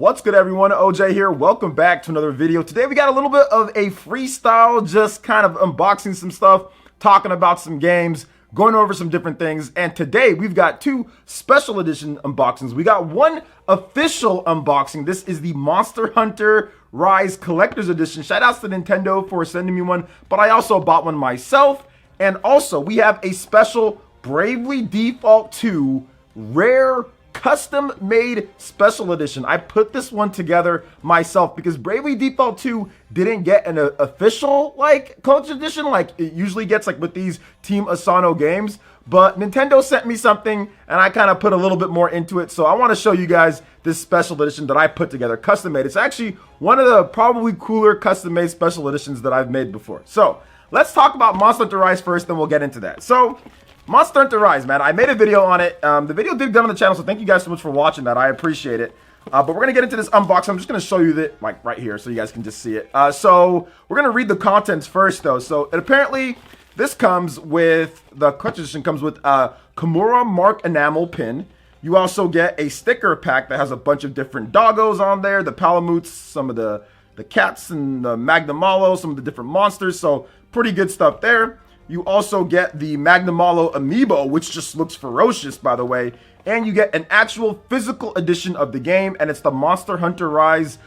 What's good, everyone? OJ here. Welcome back to another video. Today we got a little bit of a freestyle, just kind of unboxing some stuff, talking about some games, going over some different things. And today we've got two special edition unboxings. We got one official unboxing. This is the Monster Hunter Rise Collector's Edition. Shout outs to Nintendo for sending me one, but I also bought one myself. And also we have a special Bravely Default 2 Rare custom made special edition. I put this one together myself because Bravely Default 2 didn't get an official collector's edition like it usually gets with these Team Asano games, but Nintendo sent me something and I kind of put a little bit more into it. So I want to show you guys this special edition that I put together, custom made. It's actually one of the probably cooler custom made special editions that I've made before. So let's talk about Monster Hunter Rise first, then we'll get into that. So Monster Hunter Rise, man, I made a video on it. The video did good on the channel, so thank you guys so much for watching that. I appreciate it. But we're going to get into this unboxing. I'm just going to show you that, right here, so you guys can just see it. So we're going to read the contents first, though. So apparently, this comes with, the collector's edition comes with a Kimura Mark enamel pin. You also get a sticker pack that has a bunch of different doggos on there, the Palamutes, some of the cats, and the Magnamalo, some of the different monsters. So pretty good stuff there. You also get the Magnamalo amiibo, which just looks ferocious, by the way. And you get an actual physical edition of the game, and it's the Monster Hunter Rise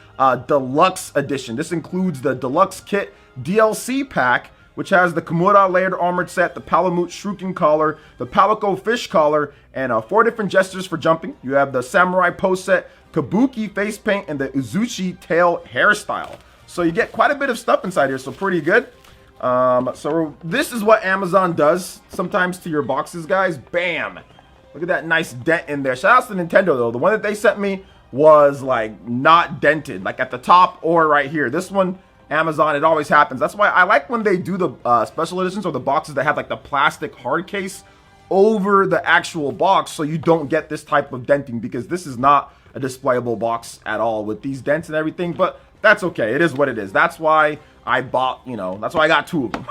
Deluxe Edition. This includes the Deluxe Kit DLC pack, which has the Kimura Layered Armored Set, the Palamute Shuriken Collar, the Palico Fish Collar, and 4 different gestures for jumping. You have the Samurai Pose Set, Kabuki Face Paint, and the Uzuchi Tail Hairstyle. So you get quite a bit of stuff inside here, so pretty good. So this is what Amazon does sometimes to your boxes, guys. Bam! Look at that nice dent in there. Shout out to Nintendo, though. The one that they sent me was not dented, at the top or right here. This one, Amazon, it always happens. That's why I like when they do the special editions or the boxes that have the plastic hard case over the actual box, so you don't get this type of denting, because this is not a displayable box at all with these dents and everything. But that's okay. It is what it is. That's why I bought, that's why I got 2 of them.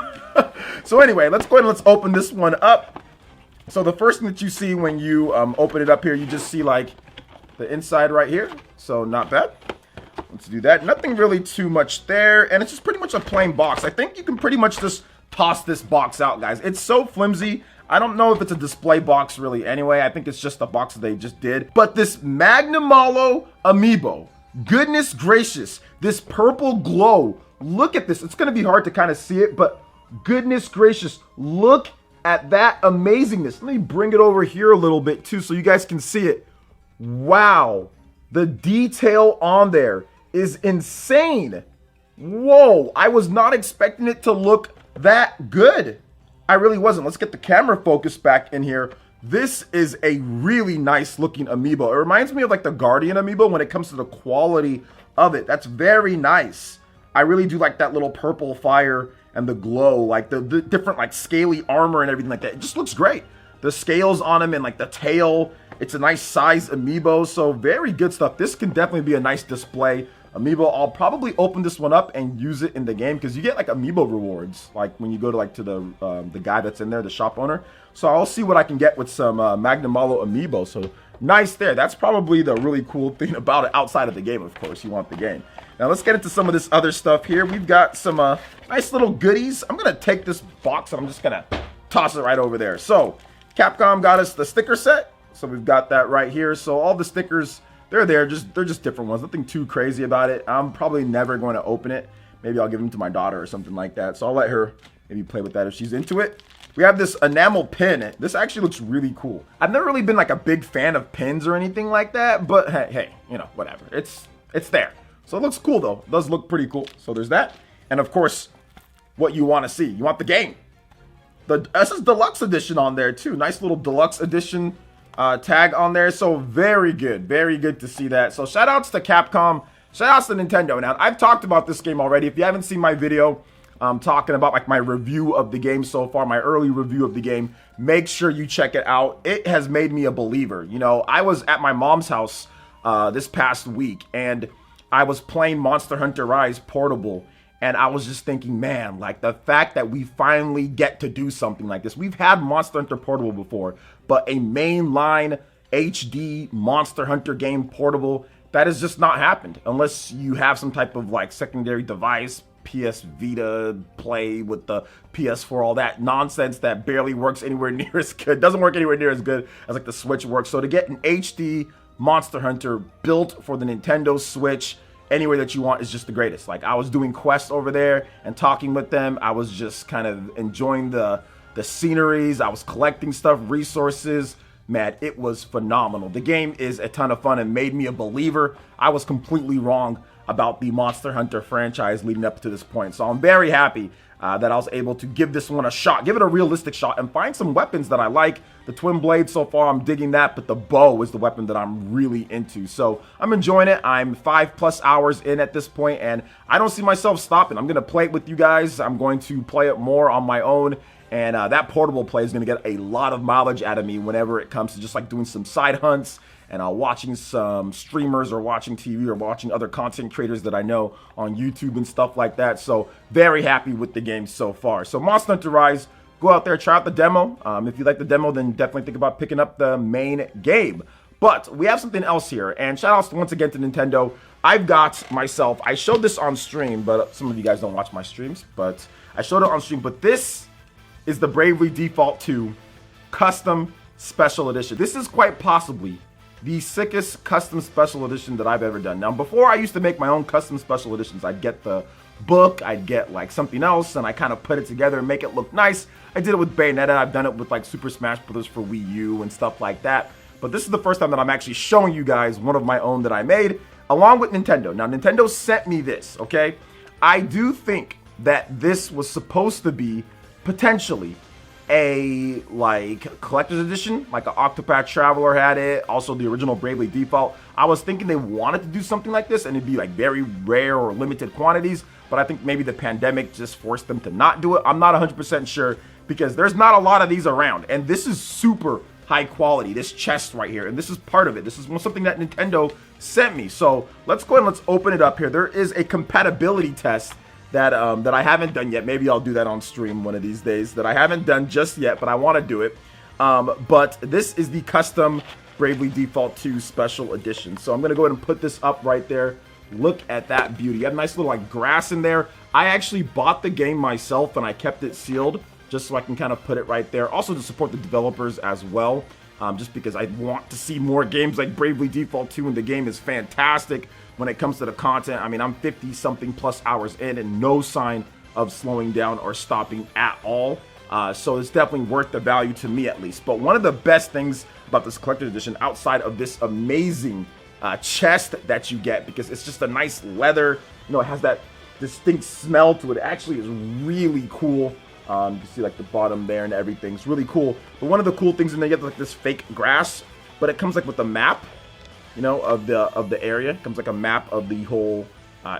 So anyway, let's go ahead and let's open this one up. So the first thing that you see when you open it up here, you just see the inside right here. So not bad. Let's do that. Nothing really too much there. And it's just pretty much a plain box. I think you can pretty much just toss this box out, guys. It's so flimsy. I don't know if it's a display box really anyway. I think it's just a box that they just did. But this Magnamalo amiibo, goodness gracious, this purple glow. Look at this. It's going to be hard to kind of see it, but goodness gracious, look at that amazingness. Let me bring it over here a little bit too so you guys can see it. Wow. The detail on there is insane. Whoa. I was not expecting it to look that good. I really wasn't. Let's get the camera focus back in here. This is a really nice looking amiibo. It reminds me of the Guardian amiibo when it comes to the quality of it. That's very nice. I really do like that little purple fire and the glow, the different scaly armor and everything like that. It just looks great. The scales on him and the tail. It's a nice size amiibo, so very good stuff. This can definitely be a nice display amiibo. I'll probably open this one up and use it in the game because you get amiibo rewards when you go to the guy that's in there, the shop owner. So I'll see what I can get with some Magnamalo amiibo. So nice there. That's probably the really cool thing about it outside of the game, of course. You want the game. Now let's get into some of this other stuff here. We've got some nice little goodies. I'm going to take this box and I'm just going to toss it right over there. So Capcom got us the sticker set. So we've got that right here. So all the stickers, they're there. They're just different ones. Nothing too crazy about it. I'm probably never going to open it. Maybe I'll give them to my daughter or something like that. So I'll let her maybe play with that if she's into it. We have this enamel pin. This actually looks really cool. I've never really been a big fan of pins or anything like that, but hey, whatever. It's there. So it looks cool though. It does look pretty cool. So there's that. And of course, what you want to see. You want the game. This is Deluxe Edition on there too. Nice little Deluxe Edition tag on there. So very good. Very good to see that. So shout outs to Capcom. Shout outs to Nintendo. Now, I've talked about this game already. If you haven't seen my video talking about my review of the game so far, my early review of the game, make sure you check it out. It has made me a believer. I was at my mom's house this past week and I was playing Monster Hunter Rise Portable, and I was just thinking, man, the fact that we finally get to do something like this. We've had Monster Hunter Portable before, but a mainline HD Monster Hunter game portable, that has just not happened unless you have some type of like secondary device, PS Vita, play with the PS4, all that nonsense that barely works anywhere near as good, doesn't work anywhere near as good as like the Switch works. So to get an HD Monster Hunter built for the Nintendo Switch anywhere that you want is just the greatest. Like, I was doing quests over there and talking with them. I was just kind of enjoying the sceneries. I was collecting stuff, resources. Man, it was phenomenal. The game is a ton of fun and made me a believer. I was completely wrong about the Monster Hunter franchise leading up to this point. So I'm very happy that I was able to give this one a shot, give it a realistic shot, and find some weapons that I like. The twin blade so far, I'm digging that, but the bow is the weapon that I'm really into. So I'm enjoying it. I'm 5+ hours in at this point, and I don't see myself stopping. I'm going to play it with you guys. I'm going to play it more on my own. And that portable play is going to get a lot of mileage out of me whenever it comes to just like doing some side hunts and watching some streamers or watching TV or watching other content creators that I know on YouTube and stuff like that. So very happy with the game so far. So Monster Hunter Rise, go out there, try out the demo. If you like the demo, then definitely think about picking up the main game. But we have something else here, and shout outs once again to Nintendo. I've got myself, I showed this on stream, but some of you guys don't watch my streams, but I showed it on stream. But this is the Bravely Default 2 Custom Special Edition. This is quite possibly the sickest custom special edition that I've ever done. Now, before I used to make my own custom special editions. I'd get the book, I'd get like something else, and I kind of put it together and make it look nice. I did it with Bayonetta, I've done it with like Super Smash Bros. For Wii U and stuff like that. But this is the first time that I'm actually showing you guys one of my own that I made, along with Nintendo. Now, Nintendo sent me this, okay? I do think that this was supposed to be potentially a like collector's edition, like an Octopath Traveler had it, also the original Bravely Default. I was thinking they wanted to do something like this and it'd be like very rare or limited quantities, but I think maybe the pandemic just forced them to not do it. I'm not 100% sure because there's not a lot of these around, and this is super high quality, this chest right here, and this is part of it. This is something that Nintendo sent me. So let's go ahead and let's open it up here. There is a compatibility test that I haven't done yet. Maybe I'll do that on stream one of these days, that I haven't done just yet, but I want to do it. But this is the custom Bravely Default 2 Special Edition. So I'm going to go ahead and put this up right there. Look at that beauty. You have nice little like grass in there. I actually bought the game myself and I kept it sealed just so I can kind of put it right there. Also to support the developers as well, just because I want to see more games like Bravely Default 2, and the game is fantastic when it comes to the content. I mean, I'm 50-something plus hours in and no sign of slowing down or stopping at all. So it's definitely worth the value to me at least. But one of the best things about this collector's edition, outside of this amazing chest that you get, because it's just a nice leather, you know, it has that distinct smell to it. It actually is really cool. You can see like the bottom there and everything. It's really cool. But one of the cool things in there, you get like this fake grass, but it comes like with a map, you know, of the area. It comes like a map of the whole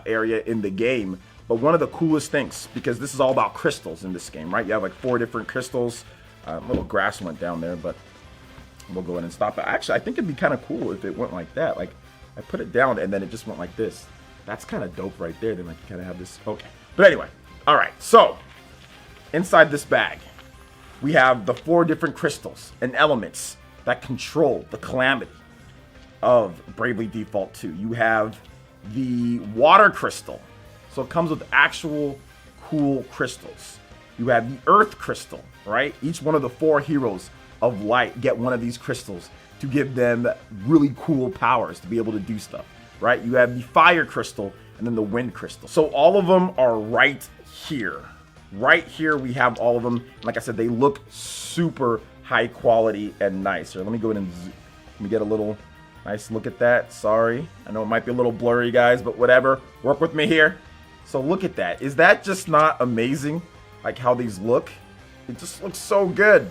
area in the game. But one of the coolest things, because this is all about crystals in this game, right? You have like 4 different crystals. Little grass went down there, but we'll go ahead and stop it. Actually, I think it'd be kind of cool if it went like that. Like, I put it down and then it just went like this. That's kind of dope right there. Then like you kind of have this. Okay. But anyway, all right. So inside this bag, we have the 4 different crystals and elements that control the calamity of Bravely Default 2. You have the water crystal. So it comes with actual cool crystals. You have the earth crystal, right? Each one of the 4 heroes of light get one of these crystals to give them really cool powers to be able to do stuff, right? You have the fire crystal and then the wind crystal. So all of them are right here. Right here we have all of them. Like I said, they look super high quality and nice. Here, let me go ahead and let me get a little nice look at that. Sorry, I know it might be a little blurry, guys, but whatever. Work with me here. So look at that. Is that just not amazing? Like how these look? It just looks so good.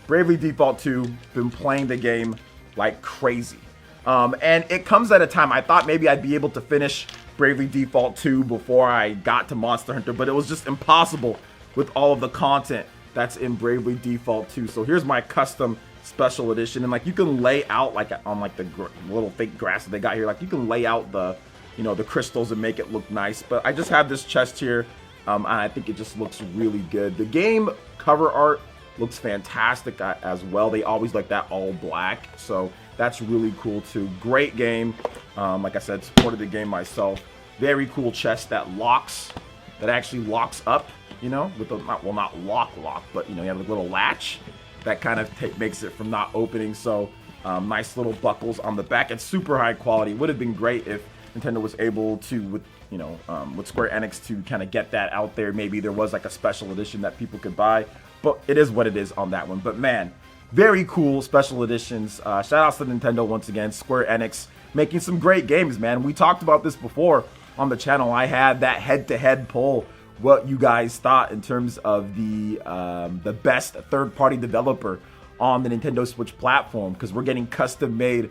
Bravely Default 2, been playing the game like crazy. And it comes at a time, I thought maybe I'd be able to finish Bravely Default 2 before I got to Monster Hunter, but it was just impossible with all of the content that's in Bravely Default 2. So here's my custom special edition, and like you can lay out like on like the little fake grass that they got here, like you can lay out the, you know, the crystals and make it look nice. But I just have this chest here, and I think it just looks really good. The game cover art looks fantastic as well. They always like that all black, so That's really cool too. Great game. Like I said, supported the game myself. Very cool chest that locks, that actually locks up, you know, with the, not lock, but, you know, you have a little latch that kind of makes it from not opening. So nice little buckles on the back. It's super high quality. Would have been great if Nintendo was able to, with, you know, with Square Enix to kind of get that out there. Maybe there was like a special edition that people could buy, but it is what it is on that one. But man, very cool special editions. Shout outs to Nintendo once again. Square Enix making some great games, man. We talked about this before on the channel. I had that head-to-head poll, what you guys thought in terms of the best third-party developer on the Nintendo Switch platform, because we're getting custom-made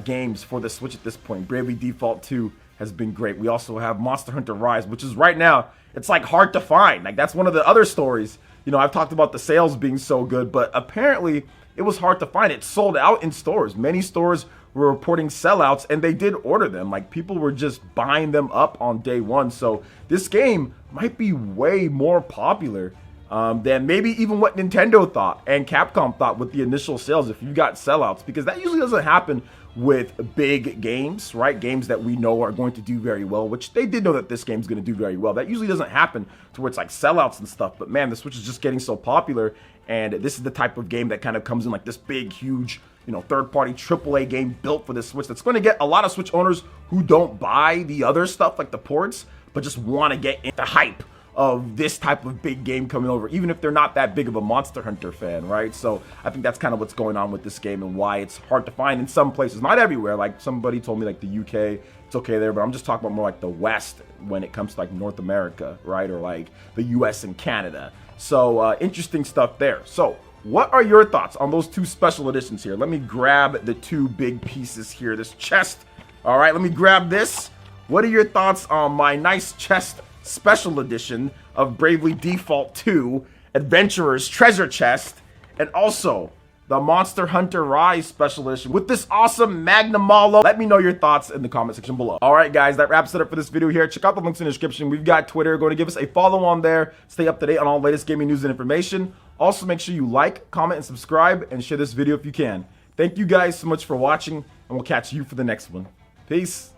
games for the Switch at this point. Bravely Default 2 has been great. We also have Monster Hunter Rise, which is right now, it's like hard to find. Like that's one of the other stories. You know, I've talked about the sales being so good, but apparently it was hard to find. It sold out in stores. Many stores were reporting sellouts, and they did order them. Like people were just buying them up on day one. So this game might be way more popular than maybe even what Nintendo thought and Capcom thought with the initial sales if you got sellouts, because that usually doesn't happen with big games, right? Games that we know are going to do very well, which they did know that this game's going to do very well. That usually doesn't happen to where it's like sellouts and stuff. But man, the Switch is just getting so popular, and this is the type of game that kind of comes in like this big, huge, you know, third-party AAA game built for the Switch that's going to get a lot of Switch owners who don't buy the other stuff like the ports, but just want to get in the hype of this type of big game coming over, even if they're not that big of a Monster Hunter fan, right? So I think that's kind of what's going on with this game and why it's hard to find in some places, not everywhere. Like somebody told me like the UK, it's okay there, but I'm just talking about more like the West when it comes to like North America, right? Or like the US and Canada. So interesting stuff there. So what are your thoughts on those two special editions here? Let me grab the two big pieces here. This chest. All right, let me grab this. What are your thoughts on my nice chest special edition of Bravely Default 2 Adventurer's Treasure Chest, and also the Monster Hunter Rise special edition with this awesome Magnum Malo? Let me know your thoughts in the comment section below. All right, guys, that wraps it up for this video here. Check out the links in the description. We've got Twitter. Go to give us a follow on there. Stay up to date on all the latest gaming news and information. Also, make sure you like, comment, and subscribe, and share this video if you can. Thank you guys so much for watching, and we'll catch you for the next one. Peace.